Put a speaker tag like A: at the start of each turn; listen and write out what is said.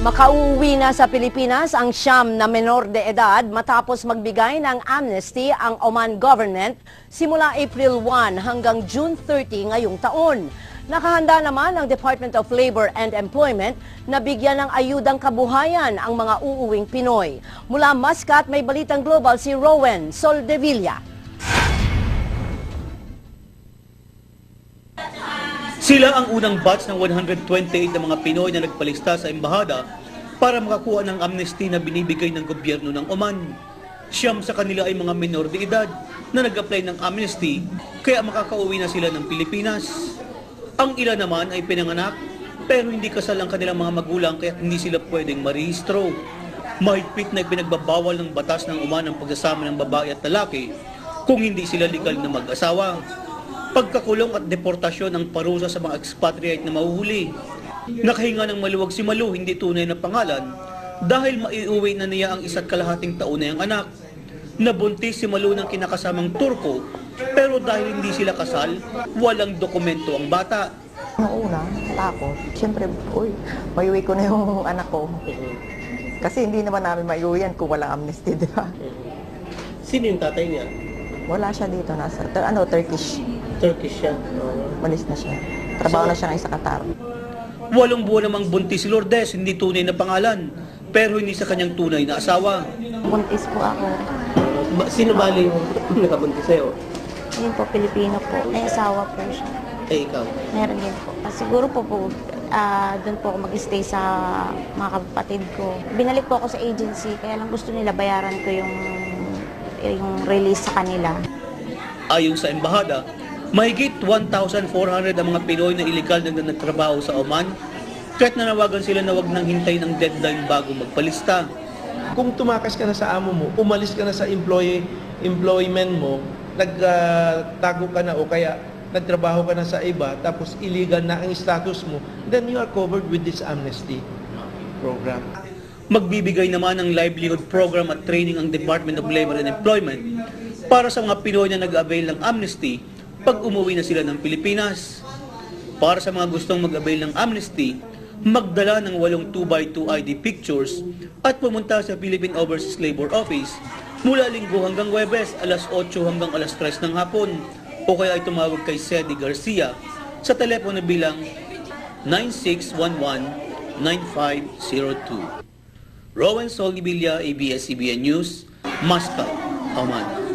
A: Makauwi na sa Pilipinas ang siyam na menor de edad matapos magbigay ng amnesty ang Oman government simula April 1 hanggang June 30 ngayong taon. Nakahanda naman ang Department of Labor and Employment na bigyan ng ayudang kabuhayan ang mga uuwing Pinoy. Mula Muscat, may balitang global si Rowan Soldevilla.
B: Sila ang unang batch ng 128 na mga Pinoy na nagpalista sa embahada para makakuha ng amnesty na binibigay ng gobyerno ng Oman. Siyam sa kanila ay mga menor de edad na nag-apply ng amnesty kaya makakauwi na sila ng Pilipinas. Ang ilan naman ay pinanganak pero hindi kasal ang kanilang mga magulang kaya hindi sila pwedeng marehistro. Mahigpit na ipinagbabawal ng batas ng Oman ang pagsasama ng babae at lalaki kung hindi sila legal na mag-asawa. Pagkakulong at deportasyon ang parusa sa mga expatriate na mahuhuli. Nakahinga ng maluwag si Malu, hindi tunay na pangalan, dahil maiuwi na niya ang 1.5 taon na yung anak. Nabuntis si Malu ng kinakasamang Turko, pero dahil hindi sila kasal, walang dokumento ang bata.
C: Noong una, takot. Siyempre, maiuwi ko na yung anak ko. Kasi hindi naman namin maiuwi yan kung wala amnesty, di ba?
D: Sino yung tatay niya?
C: Wala siya dito. Turkish.
D: Turkish siya.
C: Malis na siya. Trabaho na siya ngayon sa Qatar.
B: 8 buwan namang buntis si Lourdes, hindi tunay na pangalan, pero hindi sa kanyang tunay na asawa.
E: Buntis po ako.
D: Sino bali yung nakabuntis sa'yo?
E: Yun po, Pilipino po. May asawa po siya.
D: Eh, ikaw?
E: Meron din po. Siguro po doon po ako mag-stay sa mga kapatid ko. Binalik po ako sa agency, kaya lang gusto nila bayaran ko yung release sa kanila.
B: Ayon sa embahada, mahigit 1,400 ang mga Pinoy na iligal na nagtrabaho sa Oman, kahit nanawagan sila na wag nang hintay ng deadline bago magpalista.
F: Kung tumakas ka na sa amo mo, umalis ka na sa employment mo, nagtago ka na o kaya nagtrabaho ka na sa iba, tapos illegal na ang status mo, then you are covered with this amnesty program.
B: Magbibigay naman ng livelihood program at training ang Department of Labor and Employment para sa mga Pinoy na nag-avail ng amnesty pag umuwi na sila ng Pilipinas. Para sa mga gustong mag-avail ng amnesty, magdala ng 8 2x2 ID pictures at pumunta sa Philippine Overseas Labor Office mula Linggo hanggang Huwebes, alas 8 hanggang alas 3 ng hapon, o kaya ay tumawag kay Sedi Garcia sa telepono bilang 9611-9502. Rowan Soldevilla, ABS-CBN News, Muscat, Oman.